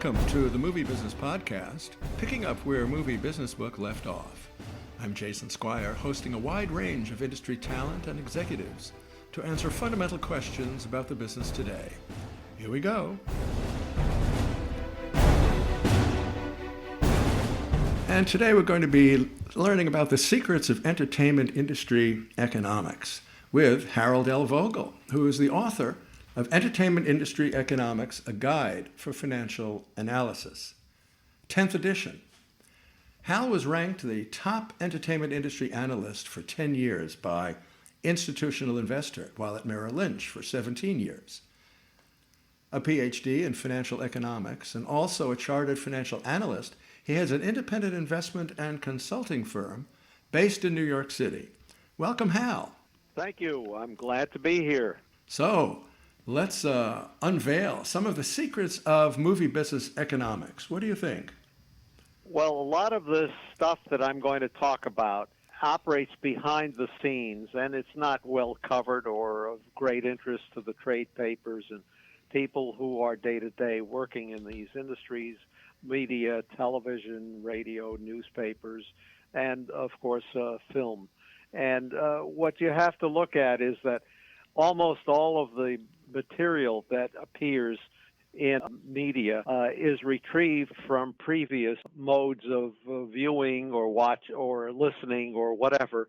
Welcome to the Movie Business Podcast, picking up where Movie Business Book left off. I'm Jason Squire, hosting a wide range of industry talent and executives to answer fundamental questions about the business today. Here we go. And today we're going to be learning about the secrets of entertainment industry economics with Harold L. Vogel, who is the author of Entertainment Industry Economics, A Guide for Financial Analysis. 10th edition. Hal was ranked the top entertainment industry analyst for 10 years by Institutional Investor, while at Merrill Lynch for 17 years. A PhD in financial economics and also a chartered financial analyst, he has an independent investment and consulting firm based in New York City. Welcome, Hal. Thank you. I'm glad to be here. So, let's unveil some of the secrets of movie business economics. What do you think? Well, a lot of this stuff that I'm going to talk about operates behind the scenes, and it's not well covered or of great interest to the trade papers and people who are day-to-day working in these industries, media, television, radio, newspapers, and, of course, film. And what you have to look at is that almost all of the material that appears in media is retrieved from previous modes of viewing or watch or listening or whatever.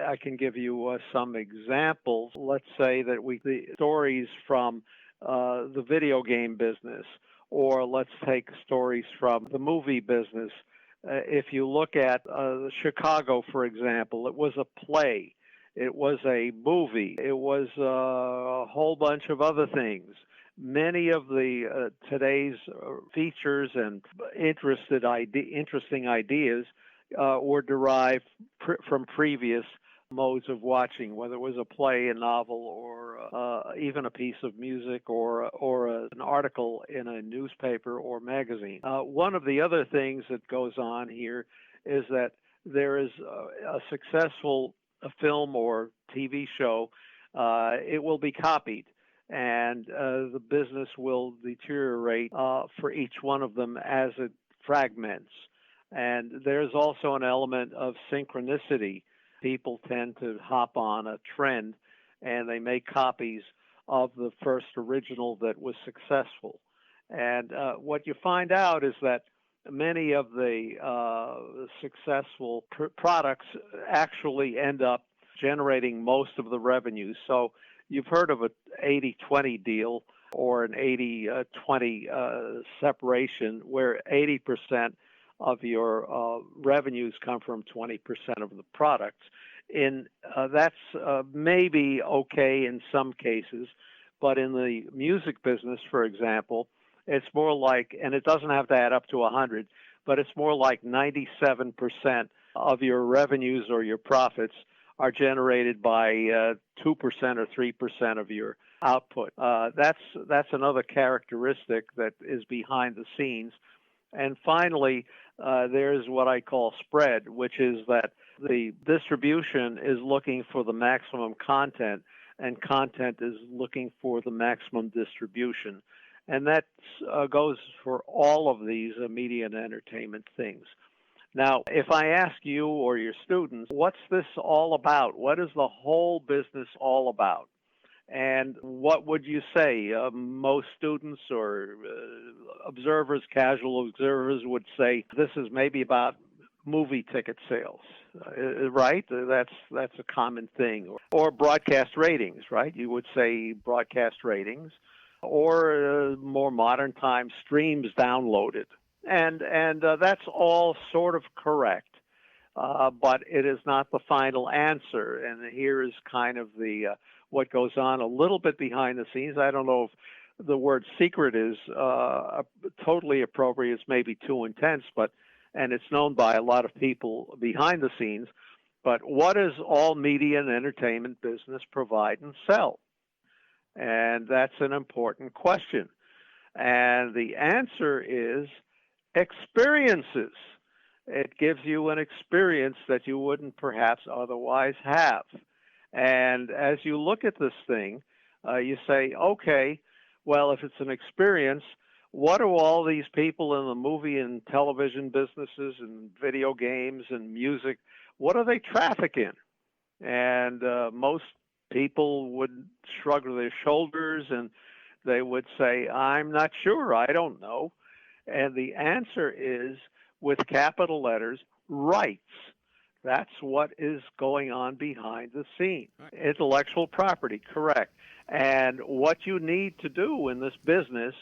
I can give you some examples. Let's say that the stories from the video game business, or let's take stories from the movie business. If you look at Chicago, for example, it was a play. It was a movie. It was a whole bunch of other things. Many of the today's features and interesting ideas were derived from previous modes of watching, whether it was a play, a novel, or even a piece of music, or an article in a newspaper or magazine. One of the other things that goes on here is that there is a successful film or TV show, it will be copied, and the business will deteriorate for each one of them as it fragments. And there's also an element of synchronicity. People tend to hop on a trend, and they make copies of the first original that was successful. And what you find out is that many of the successful products actually end up generating most of the revenue. So you've heard of an 80-20 deal or an 80-20 separation, where 80% of your revenues come from 20% of the products. That's maybe okay in some cases, but in the music business, for example, it's more like, and it doesn't have to add up to 100, but it's more like 97% of your revenues or your profits are generated by 2% or 3% of your output. That's another characteristic that is behind the scenes. And finally, there's what I call spread, which is that the distribution is looking for the maximum content, and content is looking for the maximum distribution. And that goes for all of these media and entertainment things. Now, if I ask you or your students, what's this all about? What is the whole business all about? And what would you say? Most students or observers, casual observers, would say this is maybe about movie ticket sales, right? That's a common thing. Or broadcast ratings, right? You would say broadcast ratings, or more modern times, streams downloaded. And that's all sort of correct, but it is not the final answer. And here is kind of the what goes on a little bit behind the scenes. I don't know if the word secret is totally appropriate. It's maybe too intense, and it's known by a lot of people behind the scenes. But what does all media and entertainment business provide and sell? And that's an important question. And the answer is experiences. It gives you an experience that you wouldn't perhaps otherwise have. And as you look at this thing, you say, okay, well, if it's an experience, what do all these people in the movie and television businesses and video games and music, what do they traffic in? And most people would shrug their shoulders and they would say, I'm not sure, I don't know. And the answer is, with capital letters, rights. That's what is going on behind the scene. Right. Intellectual property, correct. And what you need to do in this business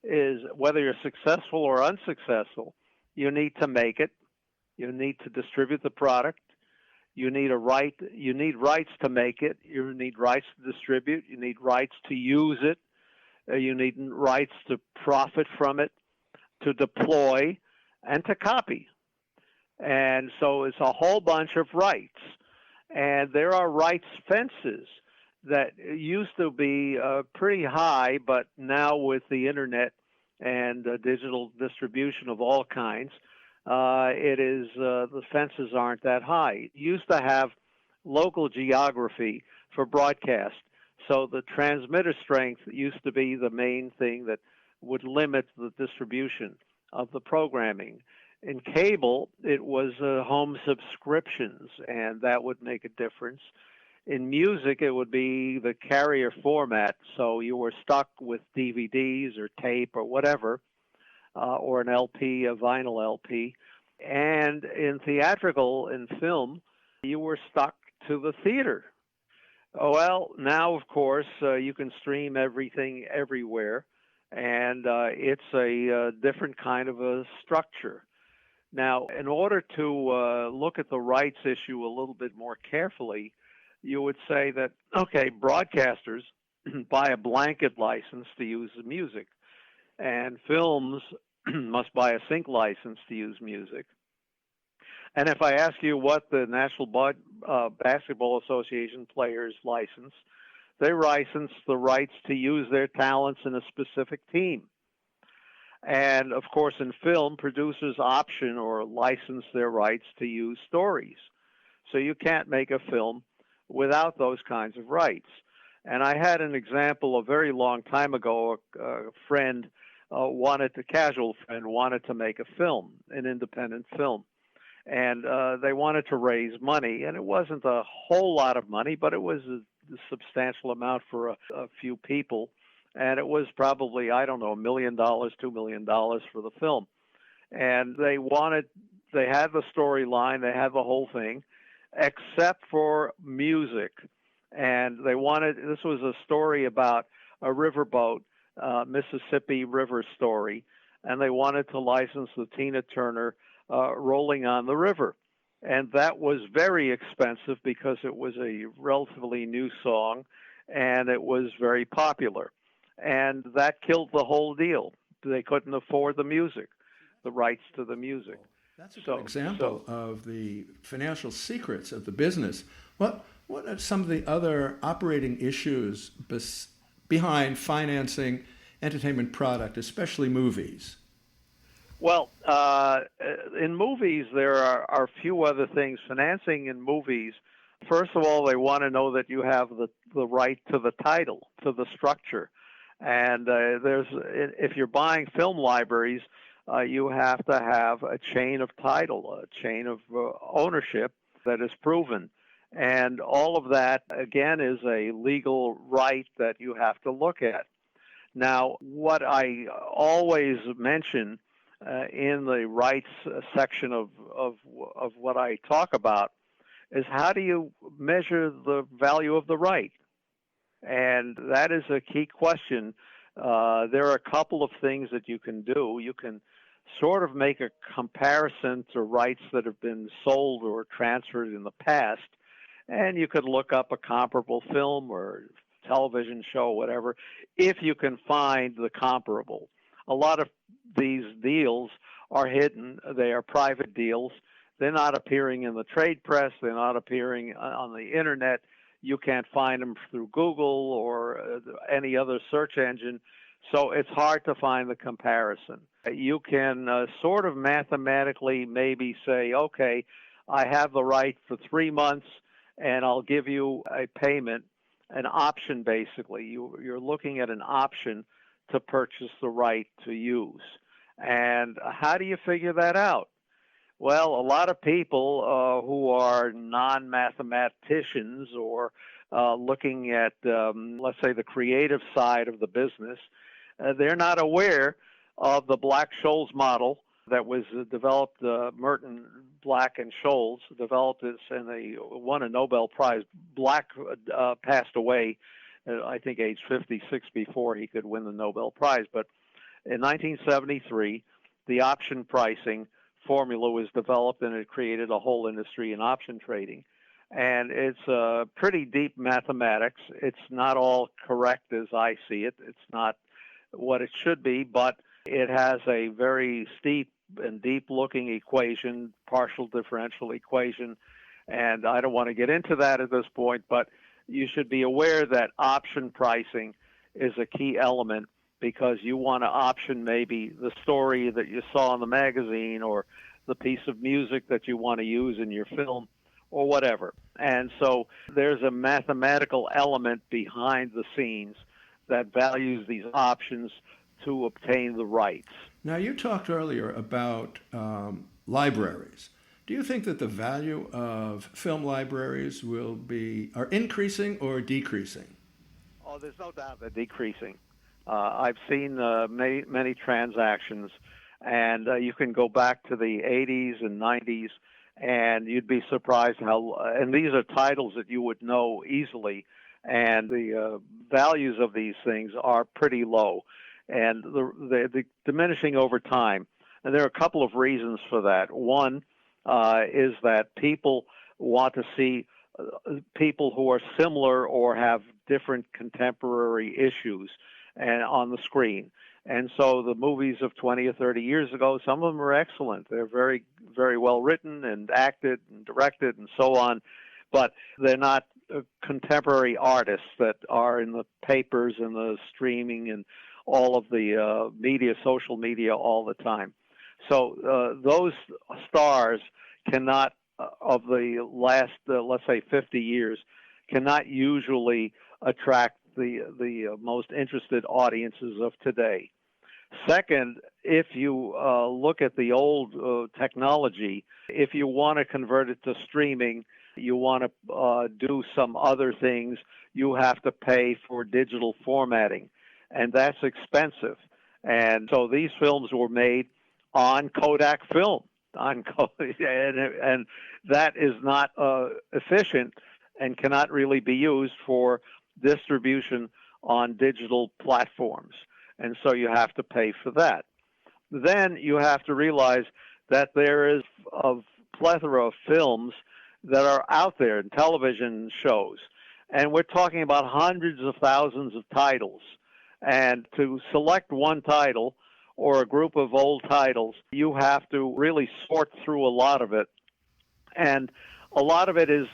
is, whether you're successful or unsuccessful, you need to make it. You need to distribute the product. You need you need rights to make it. You need rights to distribute. You need rights to use it. You need rights to profit from it, to deploy, and to copy. And so it's a whole bunch of rights. And there are rights fences that used to be pretty high, but now with the internet and digital distribution of all kinds, the fences aren't that high. It used to have local geography for broadcast, so the transmitter strength used to be the main thing that would limit the distribution of the programming. In cable, it was home subscriptions, and that would make a difference. In music, it would be the carrier format, so you were stuck with DVDs or tape or whatever, or an LP, a vinyl LP. And in theatrical, in film, you were stuck to the theater. Well, now, of course, you can stream everything everywhere, and it's a different kind of a structure. Now, in order to look at the rights issue a little bit more carefully, you would say that, okay, broadcasters buy a blanket license to use the music, and films must buy a sync license to use music. And if I ask you what the National Basketball Association players license, they license the rights to use their talents in a specific team. And of course, in film, producers option or license their rights to use stories. So you can't make a film without those kinds of rights. And I had an example a very long time ago. A friend a casual friend wanted to make a film, an independent film. And they wanted to raise money. And it wasn't a whole lot of money, but it was a substantial amount for a few people. And it was probably, I don't know, $1 million, $2 million for the film. And they had the storyline, they had the whole thing, except for music. And this was a story about a riverboat, Mississippi River story, and they wanted to license the Tina Turner Rolling on the River. And that was very expensive because it was a relatively new song, and it was very popular. And that killed the whole deal. They couldn't afford the music, the rights to the music. That's a good example of the financial secrets of the business. What are some of the other operating issues behind financing entertainment product, especially movies? Well, in movies, there are a few other things. Financing in movies, first of all, they want to know that you have the right to the title, to the structure. And if you're buying film libraries, you have to have a chain of title, a chain of ownership that is proven. And all of that, again, is a legal right that you have to look at. Now, what I always mention in the rights section of what I talk about is, how do you measure the value of the right? And that is a key question. There are a couple of things that you can do. You can sort of make a comparison to rights that have been sold or transferred in the past, and you could look up a comparable film or television show, whatever, if you can find the comparable. A lot of these deals are hidden. They are private deals. They're not appearing in the trade press. They're not appearing on the internet. You can't find them through Google or any other search engine. So it's hard to find the comparison. You can sort of mathematically maybe say, okay, I have the right for 3 months, and I'll give you a payment, an option basically. You're looking at an option to purchase the right to use. And how do you figure that out? Well, a lot of people who are non-mathematicians or looking at, let's say, the creative side of the business, they're not aware of the Black-Scholes model that was developed. Merton, Black, and Scholes developed this, and they won a Nobel Prize. Black passed away, I think, age 56 before he could win the Nobel Prize. But in 1973, the option pricing formula was developed, and it created a whole industry in option trading. And it's pretty deep mathematics. It's not all correct as I see it. It's not what it should be, but it has a very steep and deep-looking equation, partial differential equation, and I don't want to get into that at this point, but you should be aware that option pricing is a key element because you want to option maybe the story that you saw in the magazine or the piece of music that you want to use in your film or whatever. And so there's a mathematical element behind the scenes that values these options to obtain the rights. Now, you talked earlier about libraries. Do you think that the value of film libraries are increasing or decreasing? Oh, there's no doubt they're decreasing. I've seen many transactions, and you can go back to the 80s and 90s, and you'd be surprised how, and these are titles that you would know easily, and the values of these things are pretty low, and they're diminishing over time. And there are a couple of reasons for that. One is that people want to see people who are similar or have different contemporary issues and on the screen. And so the movies of 20 or 30 years ago, some of them are excellent. They're very, very well written and acted and directed and so on, but they're not contemporary artists that are in the papers and the streaming and all of the media, social media all the time. So those stars cannot, of the last, let's say, 50 years, cannot usually attract the most interested audiences of today. Second, if you look at the old technology, if you want to convert it to streaming, you want to do some other things, you have to pay for digital formatting, and that's expensive. And so these films were made on Kodak film, and that is not efficient and cannot really be used for distribution on digital platforms. And so you have to pay for that. Then you have to realize that there is a plethora of films that are out there in television shows. And we're talking about hundreds of thousands of titles. And to select one title or a group of old titles, you have to really sort through a lot of it. And a lot of it is,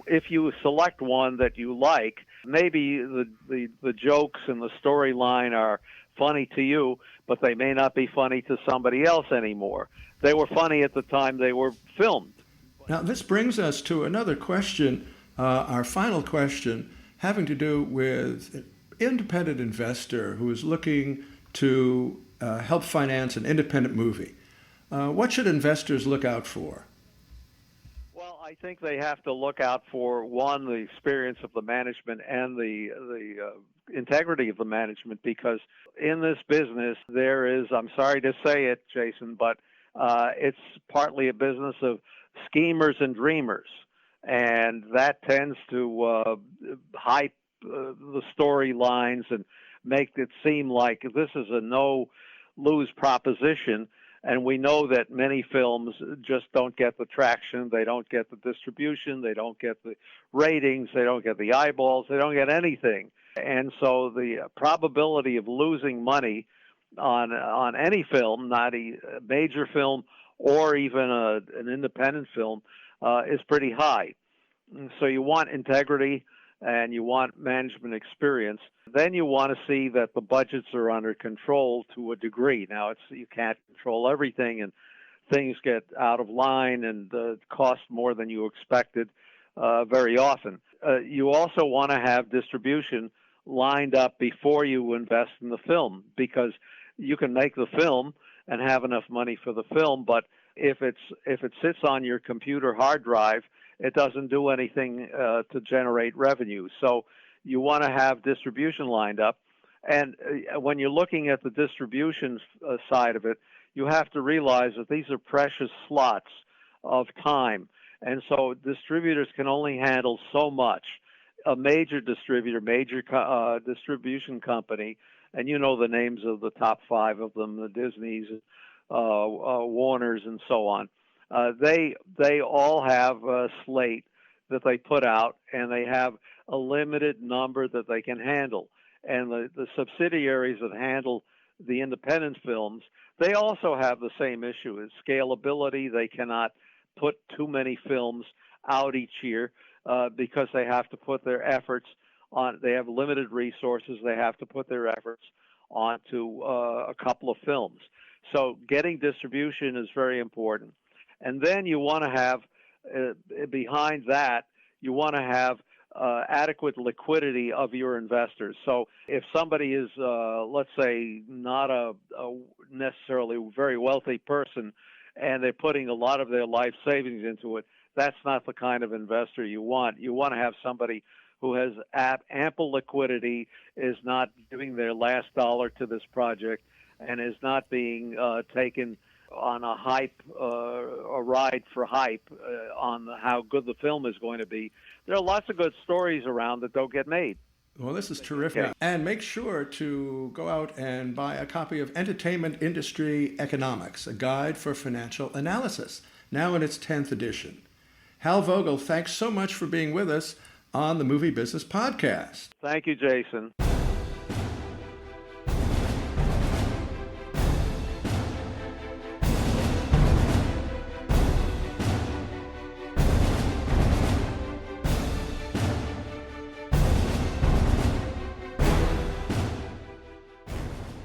if you select one that you like, maybe the jokes and the storyline are funny to you, but they may not be funny to somebody else anymore. They were funny at the time they were filmed. Now, this brings us to another question, our final question, having to do with an independent investor who is looking to help finance an independent movie. What should investors look out for? Well, I think they have to look out for, one, the experience of the management and the integrity of the management, because in this business there is, I'm sorry to say it, Jason, but it's partly a business of schemers and dreamers, and that tends to hype the storylines and make it seem like this is a no-lose proposition. And we know that many films just don't get the traction, they don't get the distribution, they don't get the ratings, they don't get the eyeballs, they don't get anything. And so the probability of losing money on any film, not a major film or even an independent film, is pretty high. And so you want integrity and you want management experience. Then you want to see that the budgets are under control to a degree. Now, you can't control everything, and things get out of line and cost more than you expected very often. You also want to have distribution lined up before you invest in the film, because you can make the film and have enough money for the film, but if it sits on your computer hard drive, it doesn't do anything to generate revenue. So you want to have distribution lined up. And when you're looking at the distribution side of it, you have to realize that these are precious slots of time. And so distributors can only handle so much. A major distributor, distribution company, and you know the names of the top 5 of them, the Disneys, Warners, and so on. They all have a slate that they put out, and they have a limited number that they can handle. And the subsidiaries that handle the independent films, they also have the same issue: is scalability. They cannot put too many films out each year because they have to put their efforts on. They have limited resources. They have to put their efforts onto a couple of films. So getting distribution is very important. And then you want to have, behind that, you want to have adequate liquidity of your investors. So if somebody is, let's say, not a necessarily very wealthy person, and they're putting a lot of their life savings into it, that's not the kind of investor you want. You want to have somebody who has ample liquidity, is not giving their last dollar to this project, and is not being taken on a hype, a ride for hype on how good the film is going to be. There are lots of good stories around that don't get made. Well, this is terrific. Okay. And make sure to go out and buy a copy of Entertainment Industry Economics, a guide for financial analysis, now in its 10th edition. Hal Vogel, thanks so much for being with us on the Movie Business Podcast. Thank you, Jason.